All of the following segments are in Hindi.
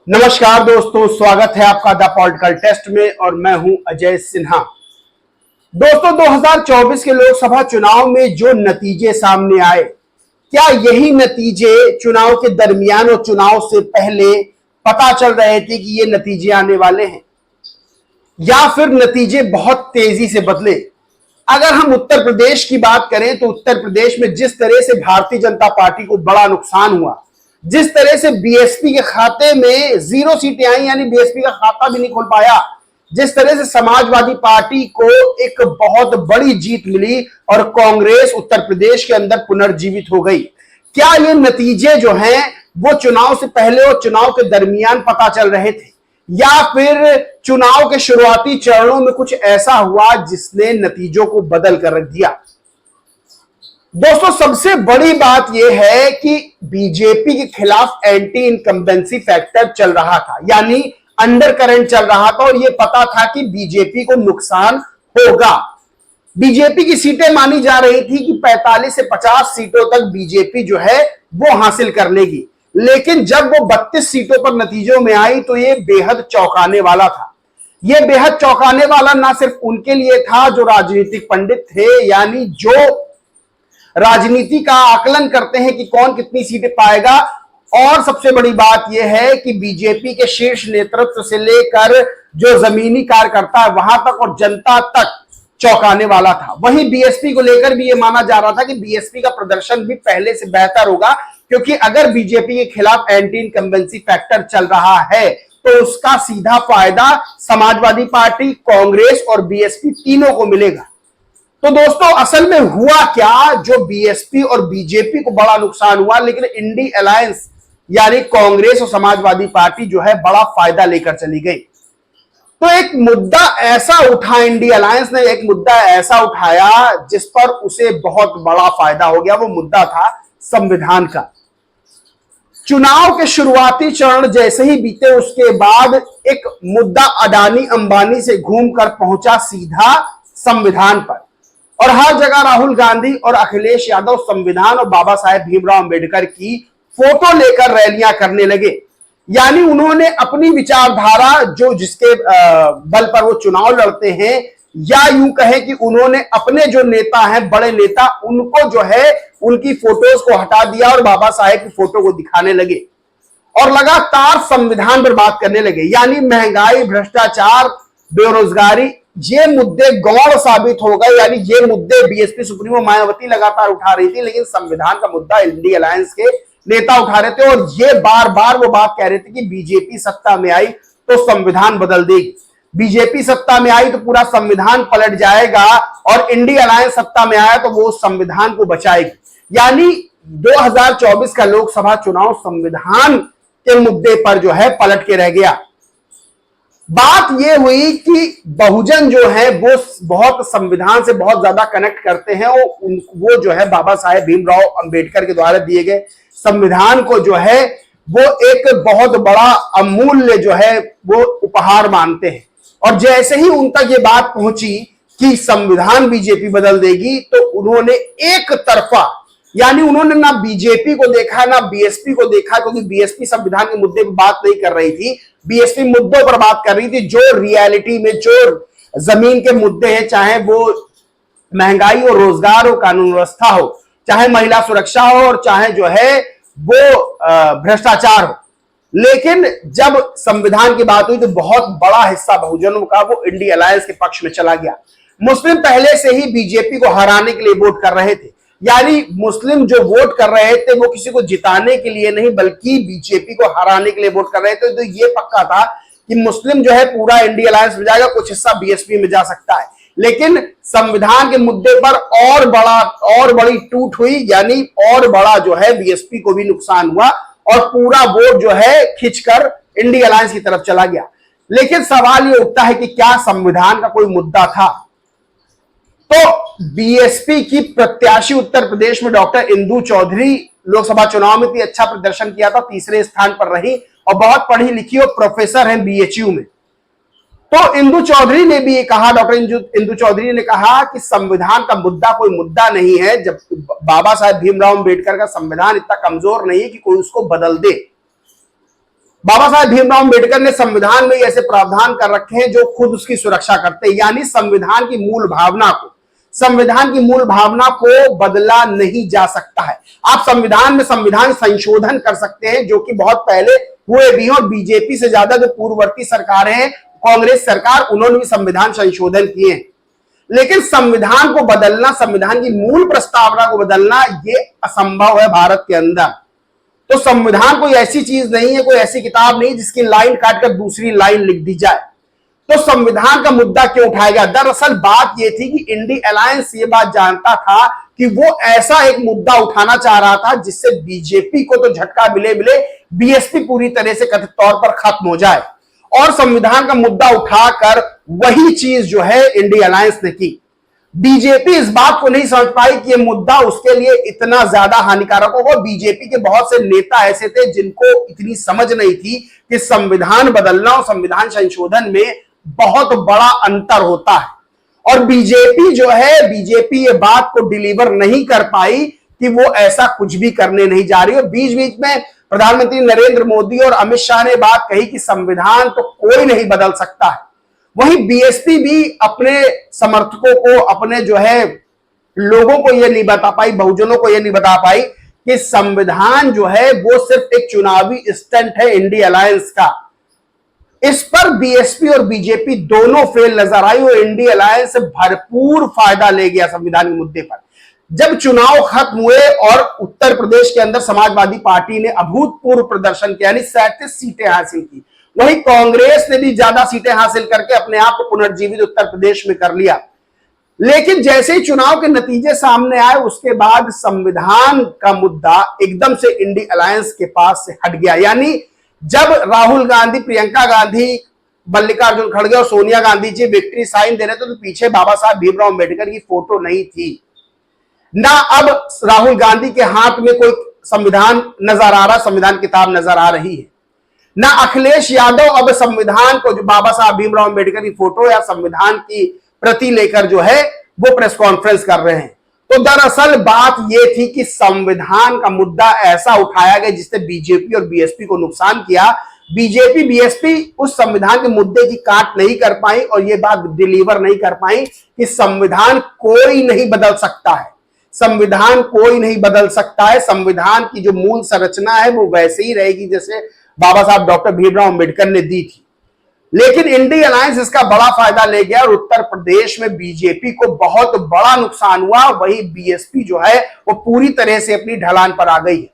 नमस्कार दोस्तों, स्वागत है आपका द पॉलिटिकल टेस्ट में और मैं हूं अजय सिन्हा। दोस्तों, 2024 के लोकसभा चुनाव में जो नतीजे सामने आए, क्या यही नतीजे चुनाव के दरमियान और चुनाव से पहले पता चल रहे थे कि ये नतीजे आने वाले हैं, या फिर नतीजे बहुत तेजी से बदले? अगर हम उत्तर प्रदेश की बात करें तो उत्तर प्रदेश में जिस तरह से भारतीय जनता पार्टी को बड़ा नुकसान हुआ, जिस तरह से बीएसपी के खाते में 0 सीटें आई, यानी बीएसपी का खाता भी नहीं खोल पाया, जिस तरह से समाजवादी पार्टी को एक बहुत बड़ी जीत मिली और कांग्रेस उत्तर प्रदेश के अंदर पुनर्जीवित हो गई, क्या ये नतीजे जो हैं वो चुनाव से पहले और चुनाव के दरमियान पता चल रहे थे, या फिर चुनाव के शुरुआती चरणों में कुछ ऐसा हुआ जिसने नतीजों को बदल कर रख दिया? दोस्तों, सबसे बड़ी बात यह है कि बीजेपी के खिलाफ एंटी इनकम्बेंसी फैक्टर चल रहा था, यानी अंडर करंट चल रहा था और यह पता था कि बीजेपी को नुकसान होगा। बीजेपी की सीटें मानी जा रही थी कि 45 से 50 सीटों तक बीजेपी जो है वो हासिल कर लेगी, लेकिन जब वो 32 सीटों पर नतीजों में आई तो ये बेहद चौंकाने वाला था। यह बेहद चौंकाने वाला ना सिर्फ उनके लिए था जो राजनीतिक पंडित थे, यानी जो राजनीति का आकलन करते हैं कि कौन कितनी सीटें पाएगा, और सबसे बड़ी बात यह है कि बीजेपी के शीर्ष नेतृत्व से लेकर जो जमीनी कार्यकर्ता है वहां तक और जनता तक चौंकाने वाला था। वहीं बीएसपी को लेकर भी यह माना जा रहा था कि बीएसपी का प्रदर्शन भी पहले से बेहतर होगा, क्योंकि अगर बीजेपी के खिलाफ एंटी इनकम्बेंसी फैक्टर चल रहा है तो उसका सीधा फायदा समाजवादी पार्टी, कांग्रेस और बीएसपी तीनों को मिलेगा। तो दोस्तों, असल में हुआ क्या, जो बीएसपी और बीजेपी को बड़ा नुकसान हुआ, लेकिन इंडी अलायंस यानी कांग्रेस और समाजवादी पार्टी जो है बड़ा फायदा लेकर चली गई। तो एक मुद्दा ऐसा उठा, इंडी अलायंस ने एक मुद्दा ऐसा उठाया जिस पर उसे बहुत बड़ा फायदा हो गया। वो मुद्दा था संविधान का। चुनाव के शुरुआती चरण जैसे ही बीते, उसके बाद एक मुद्दा अडानी अंबानी से घूमकर पहुंचा सीधा संविधान पर, और हर जगह राहुल गांधी और अखिलेश यादव संविधान और बाबा साहेब भीमराव अंबेडकर की फोटो लेकर रैलियां करने लगे। यानी उन्होंने अपनी विचारधारा, जो जिसके बल पर वो चुनाव लड़ते हैं, या यूं कहें कि उन्होंने अपने जो नेता हैं, बड़े नेता, उनको जो है उनकी फोटोज को हटा दिया और बाबा साहेब की फोटो को दिखाने लगे और लगातार संविधान पर बात करने लगे। यानी महंगाई, भ्रष्टाचार, बेरोजगारी, ये मुद्दे गौण साबित हो गए। यानी ये मुद्दे बीएसपी सुप्रीमो मायावती लगातार उठा रही थी, लेकिन संविधान का मुद्दा इंडी अलायंस के नेता उठा रहे थे, और ये बार बार वो बात कह रहे थे कि बीजेपी सत्ता में आई तो संविधान बदल देगी, बीजेपी सत्ता में आई तो पूरा संविधान पलट जाएगा, और इंडी अलायंस सत्ता में आया तो वो संविधान को बचाएगी। यानी 2024 का लोकसभा चुनाव संविधान के मुद्दे पर जो है पलट के रह गया। बात यह हुई कि बहुजन जो है वो बहुत संविधान से बहुत ज्यादा कनेक्ट करते हैं, वो जो है बाबा साहेब भीमराव अंबेडकर के द्वारा दिए गए संविधान को जो है वो एक बहुत बड़ा अमूल्य जो है वो उपहार मानते हैं। और जैसे ही उन तक ये बात पहुंची कि संविधान बीजेपी बदल देगी, तो उन्होंने एक तरफा, यानी उन्होंने ना बीजेपी को देखा ना बीएसपी को देखा, क्योंकि बीएसपी संविधान के मुद्दे पर बात नहीं कर रही थी, बीएसपी मुद्दों पर बात कर रही थी जो रियलिटी में जो जमीन के मुद्दे हैं, चाहे वो महंगाई हो, रोजगार हो, कानून व्यवस्था हो, चाहे महिला सुरक्षा हो, और चाहे जो है वो भ्रष्टाचार हो। लेकिन जब संविधान की बात हुई तो बहुत बड़ा हिस्सा बहुजनों का वो इंडी अलायंस के पक्ष में चला गया। मुस्लिम पहले से ही बीजेपी को हराने के लिए वोट कर रहे थे, यानी मुस्लिम जो वोट कर रहे थे वो किसी को जिताने के लिए नहीं बल्कि बीजेपी को हराने के लिए वोट कर रहे थे। तो ये पक्का था कि मुस्लिम जो है पूरा इंडी अलायंस में जाएगा, कुछ हिस्सा बीएसपी में जा सकता है। लेकिन संविधान के मुद्दे पर और बड़ी टूट हुई, यानी और बड़ा जो है बीएसपी को भी नुकसान हुआ और पूरा वोट जो है खिंचकर इंडी अलायंस की तरफ चला गया। लेकिन सवाल यह उठता है कि क्या संविधान का कोई मुद्दा था? तो बीएसपी की प्रत्याशी उत्तर प्रदेश में डॉक्टर इंदु चौधरी लोकसभा चुनाव में अच्छा प्रदर्शन किया था, तीसरे स्थान पर रही, और बहुत पढ़ी लिखी और प्रोफेसर हैं बीएचयू में। तो इंदु चौधरी ने भी ये कहा, डॉक्टर इंदु चौधरी ने कहा कि संविधान का मुद्दा कोई मुद्दा नहीं है, जब बाबा साहेब भीमराव अंबेडकर का संविधान इतना कमजोर नहीं है कि कोई उसको बदल दे। बाबा साहेब भीमराव अम्बेडकर ने संविधान में ऐसे प्रावधान कर रखे हैं जो खुद उसकी सुरक्षा करते हैं, यानी संविधान की मूल भावना को बदला नहीं जा सकता है। आप संविधान में संविधान संशोधन कर सकते हैं, जो कि बहुत पहले हुए भी हैं, और बीजेपी से ज्यादा जो पूर्ववर्ती सरकार है, कांग्रेस सरकार, उन्होंने भी संविधान संशोधन किए हैं। लेकिन संविधान को बदलना, संविधान की मूल प्रस्तावना को बदलना, ये असंभव है भारत के अंदर। तो संविधान कोई ऐसी चीज नहीं है, कोई ऐसी किताब नहीं जिसकी लाइन काटकर दूसरी लाइन लिख दी जाए। तो संविधान का मुद्दा क्यों उठाया गया? दरअसल बात यह थी कि इंडी अलायंस ये बात जानता था कि वो ऐसा एक मुद्दा उठाना चाह रहा था जिससे बीजेपी को तो झटका मिले, बीएसपी पूरी तरह से कथित तौर पर खत्म हो जाए। और संविधान का मुद्दा उठाकर वही चीज जो है इंडी अलायंस ने की। बीजेपी इस बात को नहीं समझ पाई कि यह मुद्दा उसके लिए इतना ज्यादा हानिकारक होगा। बीजेपी के बहुत से नेता ऐसे थे जिनको इतनी समझ नहीं थी कि संविधान बदलना और संविधान संशोधन में बहुत बड़ा अंतर होता है। और बीजेपी जो है, बीजेपी ये बात को डिलीवर नहीं कर पाई कि वो ऐसा कुछ भी करने नहीं जा रही। और बीच बीच में प्रधानमंत्री नरेंद्र मोदी और अमित शाह ने बात कही कि संविधान तो कोई नहीं बदल सकता है। वहीं बीएसपी भी अपने समर्थकों को, अपने जो है लोगों को यह नहीं बता पाई, बहुजनों को यह नहीं बता पाई कि संविधान जो है वो सिर्फ एक चुनावी स्टंट है इंडी अलायंस का। इस पर बीएसपी और बीजेपी दोनों फेल नजर आई और इंडी अलायंस से भरपूर फायदा ले गया संविधान के मुद्दे पर। जब चुनाव खत्म हुए और उत्तर प्रदेश के अंदर समाजवादी पार्टी ने अभूतपूर्व प्रदर्शन किया, यानी 37 सीटें हासिल की, वहीं कांग्रेस ने भी ज्यादा सीटें हासिल करके अपने आप को पुनर्जीवित उत्तर प्रदेश में कर लिया। लेकिन जैसे ही चुनाव के नतीजे सामने आए, उसके बाद संविधान का मुद्दा एकदम से इंडी अलायंस के पास से हट गया। यानी जब राहुल गांधी, प्रियंका गांधी, मल्लिकार्जुन खड़गे और सोनिया गांधी जी विक्ट्री साइन दे रहे थे, तो पीछे बाबा साहब भीमराव अम्बेडकर की फोटो नहीं थी। ना अब राहुल गांधी के हाथ में कोई संविधान नजर आ रहा, संविधान किताब नजर आ रही है। ना अखिलेश यादव अब संविधान को, जो बाबा साहब भीमराव अम्बेडकर की फोटो या संविधान की प्रति लेकर जो है वो प्रेस कॉन्फ्रेंस कर रहे हैं। तो दरअसल बात यह थी कि संविधान का मुद्दा ऐसा उठाया गया जिससे बीजेपी और बीएसपी को नुकसान किया। बीजेपी बीएसपी उस संविधान के मुद्दे की काट नहीं कर पाई और यह बात डिलीवर नहीं कर पाई कि संविधान कोई नहीं बदल सकता है, संविधान कोई नहीं बदल सकता है। संविधान की जो मूल संरचना है वो वैसे ही रहेगी जैसे बाबा साहब डॉक्टर भीमराव अम्बेडकर ने दी थी। लेकिन इंडी अलायंस इसका बड़ा फायदा ले गया और उत्तर प्रदेश में बीजेपी को बहुत बड़ा नुकसान हुआ। वही बीएसपी जो है वो पूरी तरह से अपनी ढलान पर आ गई है।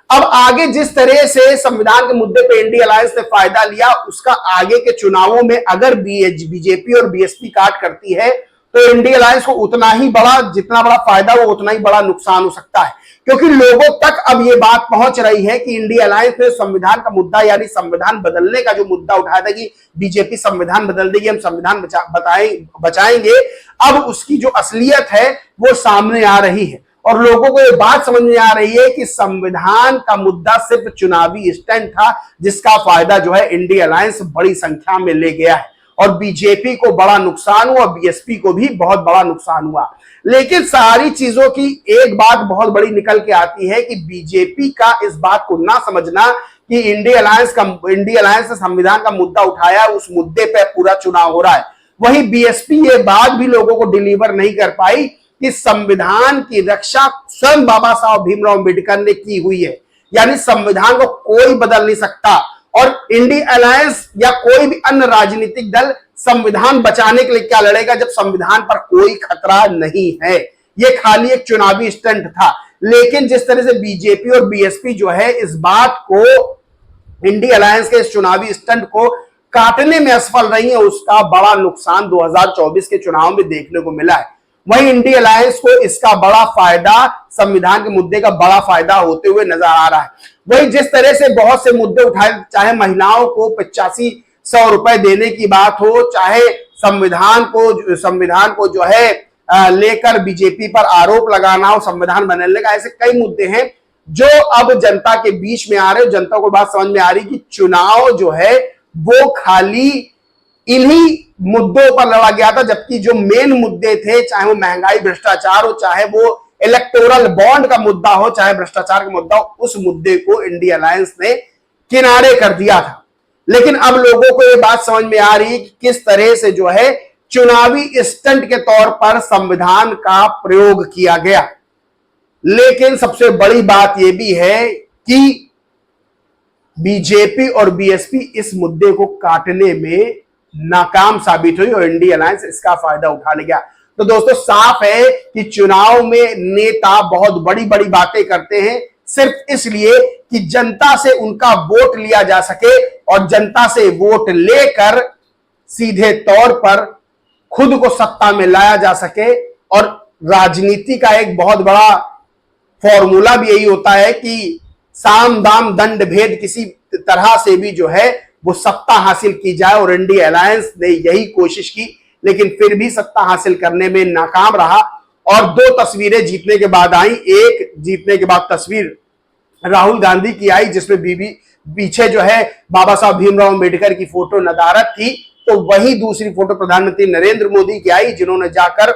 अब आगे जिस तरह से संविधान के मुद्दे पे इंडी अलायंस ने फायदा लिया, उसका आगे के चुनावों में अगर बीजेपी और बीएसपी काट करती है तो इंडी अलायंस को उतना ही बड़ा, जितना बड़ा फायदा वो उतना ही बड़ा नुकसान हो सकता है। क्योंकि लोगों तक अब ये बात पहुंच रही है कि इंडी अलायंस ने संविधान का मुद्दा, यानी संविधान बदलने का जो मुद्दा उठाया था कि बीजेपी संविधान बदल देगी, हम संविधान बचाएंगे, अब उसकी जो असलियत है वो सामने आ रही है और लोगों को ये बात समझ में आ रही है कि संविधान का मुद्दा सिर्फ चुनावी स्टंट था जिसका फायदा जो है इंडी अलायंस बड़ी संख्या में ले गया है। और बीजेपी को बड़ा नुकसान हुआ, बीएसपी को भी बहुत बड़ा नुकसान हुआ। लेकिन सारी चीजों की एक बात बहुत बड़ी निकल के आती है कि बीजेपी का इस बात को ना समझना कि इंडी अलायंस ने संविधान का मुद्दा उठाया, उस मुद्दे पे पूरा चुनाव हो रहा है। वही बीएसपी ये बात भी लोगों को डिलीवर नहीं कर पाई कि संविधान की रक्षा स्वयं बाबा साहब भीमराव अम्बेडकर ने की हुई है, यानी संविधान को कोई बदल नहीं सकता। और इंडी अलायंस या कोई भी अन्य राजनीतिक दल संविधान बचाने के लिए क्या लड़ेगा जब संविधान पर कोई खतरा नहीं है? ये खाली एक चुनावी स्टंट था। लेकिन जिस तरह से बीजेपी और बीएसपी जो है इस बात को, इंडी अलायंस के इस चुनावी स्टंट को काटने में असफल रही है, उसका बड़ा नुकसान 2024 के चुनाव में देखने को मिला है। वहीं इंडी अलायंस को इसका बड़ा फायदा, संविधान के मुद्दे का बड़ा फायदा होते हुए नजर आ रहा है। वही जिस तरह से बहुत से मुद्दे उठाए, चाहे महिलाओं को 8500 रुपए देने की बात हो, चाहे संविधान को जो है लेकर बीजेपी पर आरोप लगाना हो, संविधान बदलने का, ऐसे कई मुद्दे हैं जो अब जनता के बीच में आ रहे। जनता को बात समझ में आ रही कि चुनाव जो है वो खाली इन्हीं मुद्दों पर लड़ा गया था, जबकि जो मेन मुद्दे थे, चाहे वो महंगाई, भ्रष्टाचार हो, चाहे वो इलेक्टोरल बॉन्ड का मुद्दा हो, चाहे भ्रष्टाचार का मुद्दा हो, उस मुद्दे को इंडी अलायंस ने किनारे कर दिया था। लेकिन अब लोगों को यह बात समझ में आ रही है कि किस तरह से जो है चुनावी स्टंट के तौर पर संविधान का प्रयोग किया गया। लेकिन सबसे बड़ी बात यह भी है कि बीजेपी और बीएसपी इस मुद्दे को काटने में नाकाम साबित हुई और इंडिया अलायंस इसका फायदा उठा ले गया। तो दोस्तों साफ है कि चुनाव में नेता बहुत बड़ी बड़ी बातें करते हैं सिर्फ इसलिए कि जनता से उनका वोट लिया जा सके और जनता से वोट लेकर सीधे तौर पर खुद को सत्ता में लाया जा सके। और राजनीति का एक बहुत बड़ा फॉर्मूला भी यही होता है कि साम दाम दंड भेद किसी तरह से भी जो है वो सत्ता हासिल की जाए। और इंडिया अलायंस ने यही कोशिश की लेकिन फिर भी सत्ता हासिल करने में नाकाम रहा। और दो तस्वीरें जीतने के बाद आई। एक जीतने के बाद तस्वीर राहुल गांधी की आई जिसमें बीबी पीछे जो है बाबा साहब भीमराव अंबेडकर की फोटो नदारत थी। तो वही दूसरी फोटो प्रधानमंत्री नरेंद्र मोदी की आई जिन्होंने जाकर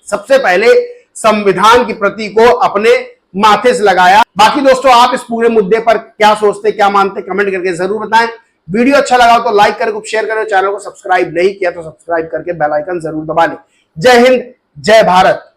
सबसे पहले संविधान की प्रति को अपने माथे से लगाया। बाकी दोस्तों आप इस पूरे मुद्दे पर क्या सोचते, क्या मानते, कमेंट करके जरूर बताएं। वीडियो अच्छा लगा तो लाइक करें, शेयर करें, चैनल को सब्सक्राइब नहीं किया तो सब्सक्राइब करके बेल आइकन जरूर दबा लें। जय हिंद, जय भारत।